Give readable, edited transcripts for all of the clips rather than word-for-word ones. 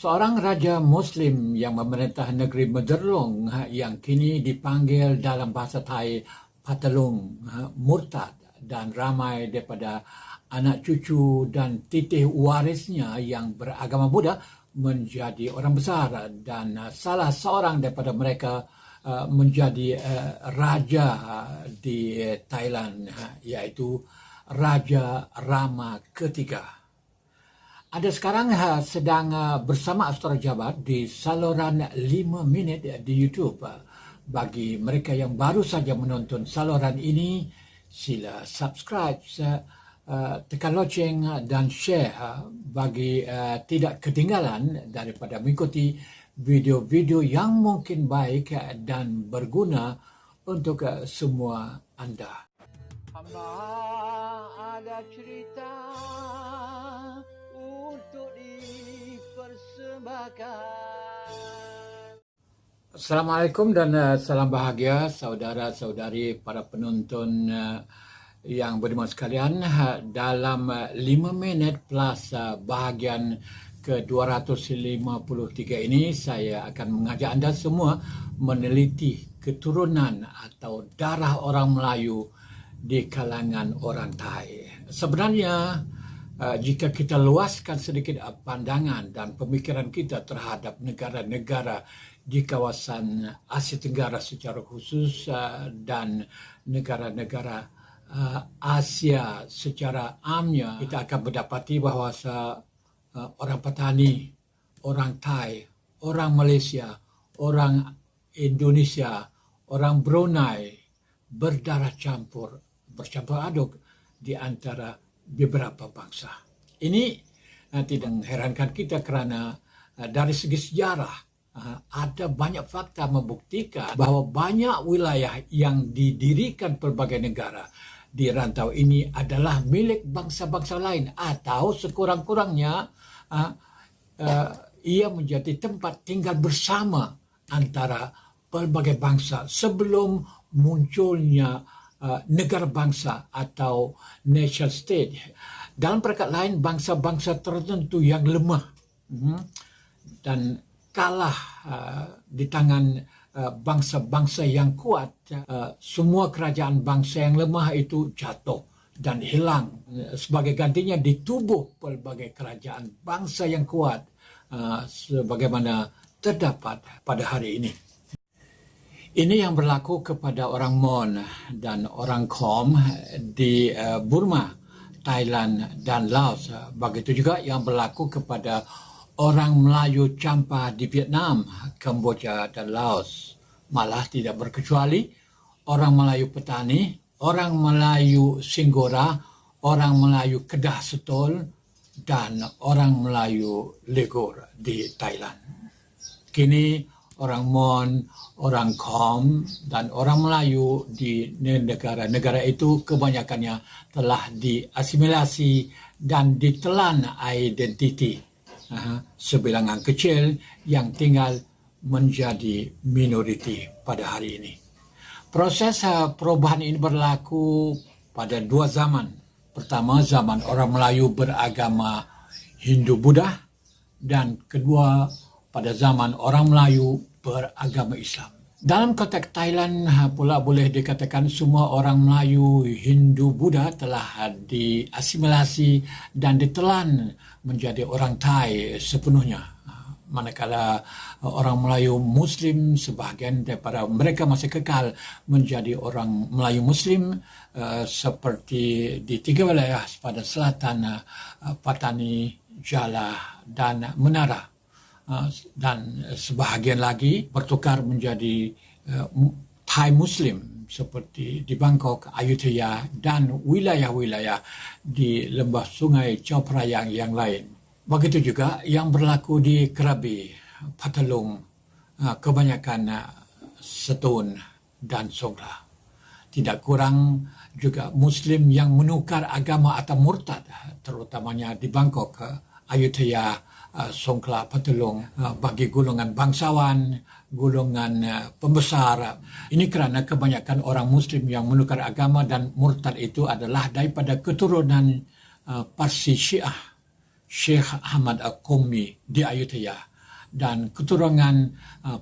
Seorang raja Muslim yang memerintah negeri Mederlong yang kini dipanggil dalam bahasa Thai Patalung murtad, dan ramai daripada anak cucu dan titih warisnya yang beragama Buddha menjadi orang besar, dan salah seorang daripada mereka menjadi raja di Thailand, iaitu Raja Rama ketiga. Ada sekarang sedang bersama Astora Jabat di saluran 5 minit di YouTube. Bagi mereka yang baru saja menonton saluran ini, sila subscribe, tekan loceng dan share bagi tidak ketinggalan daripada mengikuti video-video yang mungkin baik dan berguna untuk semua anda. Hamba ada cerita untuk dipersembahkan. Assalamualaikum dan salam bahagia saudara-saudari para penonton yang beriman sekalian. Dalam 5 minit plus bahagian ke-253 ini, saya akan mengajak anda semua meneliti keturunan atau darah orang Melayu di kalangan orang Thai. Sebenarnya, jika kita luaskan sedikit pandangan dan pemikiran kita terhadap negara-negara di kawasan Asia Tenggara secara khusus dan negara-negara Asia secara amnya, kita akan mendapati bahawa orang Patani, orang Thai, orang Malaysia, orang Indonesia, orang Brunei berdarah campur aduk di antara beberapa bangsa. Ini tidak mengherankan kita kerana dari segi sejarah ada banyak fakta membuktikan bahawa banyak wilayah yang didirikan pelbagai negara di rantau ini adalah milik bangsa-bangsa lain, atau sekurang-kurangnya ia menjadi tempat tinggal bersama antara pelbagai bangsa sebelum munculnya negara bangsa atau nation state. Dalam peringkat lain, bangsa-bangsa tertentu yang lemah dan kalah di tangan bangsa-bangsa yang kuat, semua kerajaan bangsa yang lemah itu jatuh dan hilang. Sebagai gantinya ditubuh pelbagai kerajaan bangsa yang kuat sebagaimana terdapat pada hari ini. Ini yang berlaku kepada orang Mon dan orang Khom di Burma, Thailand dan Laos. Begitu juga yang berlaku kepada orang Melayu Champa di Vietnam, Kemboja dan Laos. Malah tidak berkecuali orang Melayu Petani, orang Melayu Singgora, orang Melayu Kedah Setol dan orang Melayu Legur di Thailand. Kini orang Mon, orang Khom dan orang Melayu di negara-negara itu kebanyakannya telah diasimilasi dan ditelan identiti sebilangan kecil yang tinggal menjadi minoriti pada hari ini. Proses perubahan ini berlaku pada dua zaman. Pertama, zaman orang Melayu beragama Hindu-Buddha, dan kedua, pada zaman orang Melayu beragama Islam. Dalam konteks Thailand pula boleh dikatakan semua orang Melayu Hindu-Buddha telah diasimilasi dan ditelan menjadi orang Thai sepenuhnya. Manakala orang Melayu Muslim, sebahagian daripada mereka masih kekal menjadi orang Melayu Muslim seperti di 3 wilayah pada selatan, Patani, Jala dan Menara. Dan sebahagian lagi bertukar menjadi Thai Muslim seperti di Bangkok, Ayutthaya dan wilayah-wilayah di lembah sungai Chao Phraya yang lain. Begitu juga yang berlaku di Krabi, Patalung, kebanyakan Setun dan Songkhla. Tidak kurang juga Muslim yang menukar agama atau murtad, terutamanya di Bangkok, Ayutthaya, Songkhla, Patalung, bagi golongan bangsawan, golongan pembesar. Ini kerana kebanyakan orang Muslim yang menukar agama dan murtad itu adalah daripada keturunan Parsi Syiah, Syekh Ahmad Al-Qummi di Ayutthaya, dan keturunan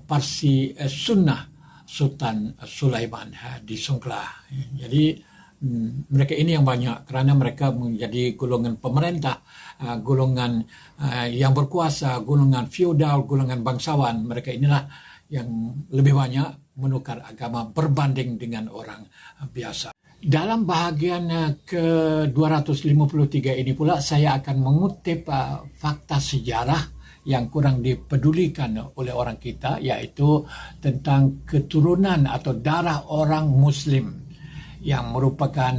Parsi Sunnah Sultan Sulaiman di Songkla. Jadi mereka ini yang banyak kerana mereka menjadi golongan pemerintah, golongan yang berkuasa, golongan feodal, golongan bangsawan. Mereka inilah yang lebih banyak menukar agama berbanding dengan orang biasa. Dalam bahagian ke-253 ini pula saya akan mengutip fakta sejarah yang kurang dipedulikan oleh orang kita, iaitu tentang keturunan atau darah orang Muslim yang merupakan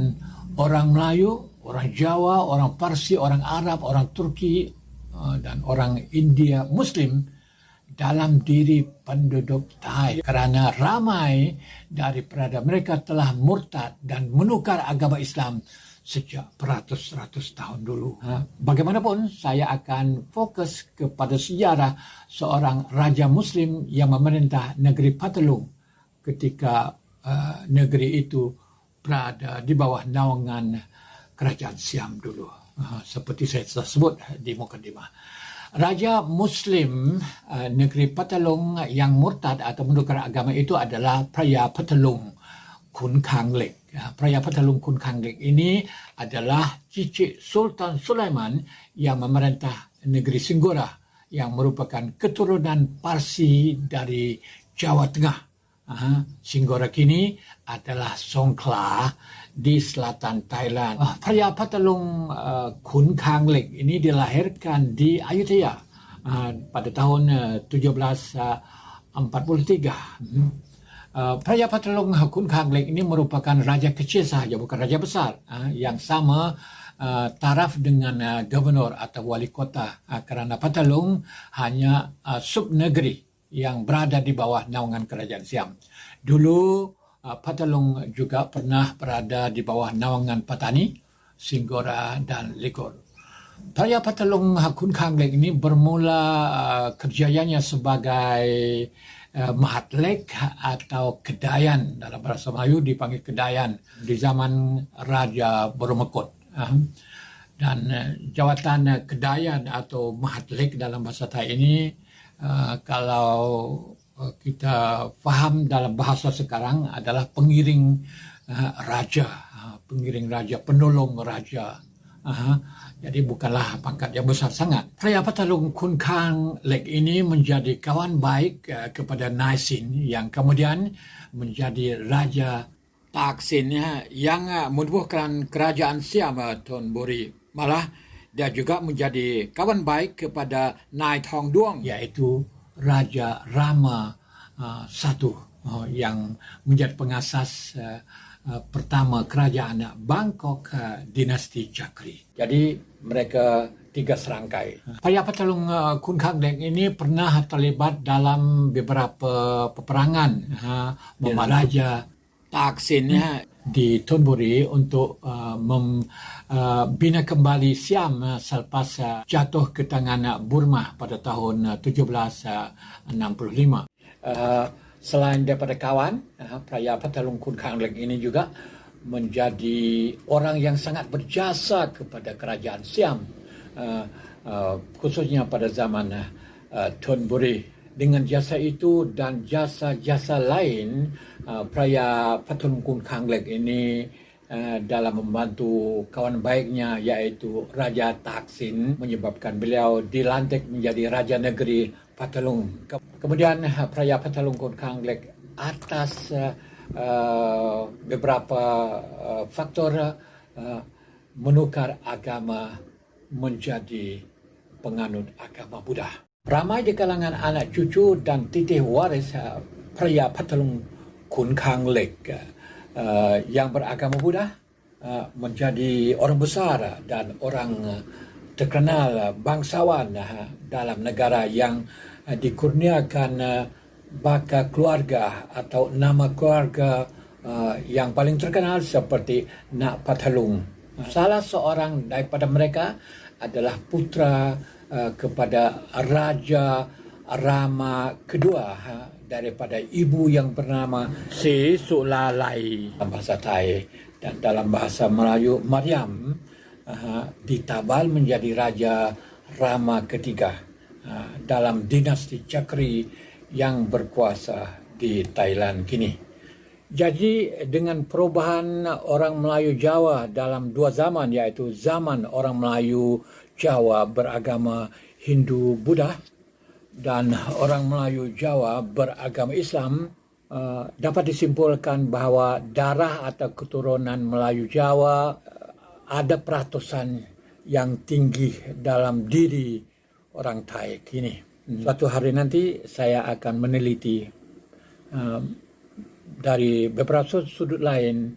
orang Melayu, orang Jawa, orang Parsi, orang Arab, orang Turki dan orang India Muslim dalam diri penduduk Thai, kerana ramai daripada mereka telah murtad dan menukar agama Islam sejak beratus-ratus tahun dulu. Bagaimanapun, saya akan fokus kepada sejarah seorang raja Muslim yang memerintah negeri Patalung ketika negeri itu berada di bawah naungan kerajaan Siam dulu. Seperti saya telah sebut di mukadimah. Raja Muslim negeri Patalung yang murtad atau menukar agama itu adalah Pria Patalung Kun Khang Lek. Pria Patalung Kun Khang Lek ini adalah cicit Sultan Sulaiman yang memerintah negeri Singgora yang merupakan keturunan Parsi dari Jawa Tengah. Singgora kini adalah Songkla di selatan Thailand. Pria Patalung Kun Khang Lek ini dilahirkan di Ayutthaya pada tahun 1743. Pria Patalung Kun Khang Lek ini merupakan raja kecil sahaja, bukan raja besar, yang sama taraf dengan gubernur atau wali kota, kerana Patalung hanya subnegeri yang berada di bawah naungan kerajaan Siam. Dulu Patalung juga pernah berada di bawah naungan Patani, Singgora dan Ligor. Pria Patalung Kun Khang Lek ini bermula kerjayanya sebagai mahatlek atau kedayan. Dalam bahasa Melayu dipanggil kedayan di zaman Raja Boromekot. Dan jawatan kedayan atau mahatlek dalam bahasa Thai ini, kalau kita faham dalam bahasa sekarang, adalah pengiring raja, penolong raja. Jadi bukanlah pangkat yang besar sangat. Pria Patalung Kun Khang Lek ini menjadi kawan baik kepada Naisin yang kemudian menjadi Raja Taksin yang menubuhkan kerajaan Siam Thon Buri. Malah dia juga menjadi kawan baik kepada Nai Thong Duong, iaitu Raja Rama I yang menjadi pengasas pertama kerajaan Bangkok dinasti Chakri. Jadi mereka tiga serangkai. Pria Patalung Kun Khang Lek ini pernah terlibat dalam beberapa peperangan Raja Taksin di Thonburi untuk membina kembali Siam selepas jatuh ke tangan Burma pada tahun 1765. Selain daripada kawan, Pria Patalung Kun Khang Lek ini juga menjadi orang yang sangat berjasa kepada kerajaan Siam, khususnya pada zaman Thonburi. Dengan jasa itu dan jasa-jasa lain, Pria Patalung Kun Khang Lek ini dalam membantu kawan baiknya, iaitu Raja Taksin, menyebabkan beliau dilantik menjadi Raja Negeri Patalung. Kemudian Pria Patalung Kun Khang Lek atas beberapa faktor menukar agama menjadi penganut agama Buddha. Ramai di kalangan anak cucu dan titih waris Pria Patalung Kun Khang Lek yang beragama Buddha menjadi orang besar dan orang terkenal bangsawan dalam negara yang dikurniakan baka keluarga atau nama keluarga yang paling terkenal seperti Nak Patalung. Salah seorang daripada mereka adalah putra kepada Raja Rama kedua daripada ibu yang bernama Si Sulalai dalam bahasa Thai, dan dalam bahasa Melayu Mariam ditabal menjadi Raja Rama ketiga. dalam dinasti Chakri yang berkuasa di Thailand kini. Jadi dengan perubahan orang Melayu Jawa dalam dua zaman, yaitu zaman orang Melayu Jawa beragama Hindu Buddha dan orang Melayu Jawa beragama Islam, dapat disimpulkan bahawa darah atau keturunan Melayu Jawa ada peratusan yang tinggi dalam diri orang Thai kini. Suatu hari nanti saya akan meneliti dari beberapa sudut lain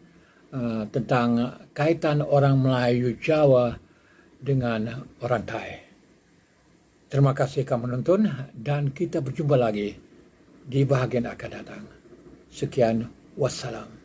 tentang kaitan orang Melayu Jawa dengan orang Thai. Terima kasih kamu menonton dan kita berjumpa lagi di bahagian akan datang. Sekian, wassalam.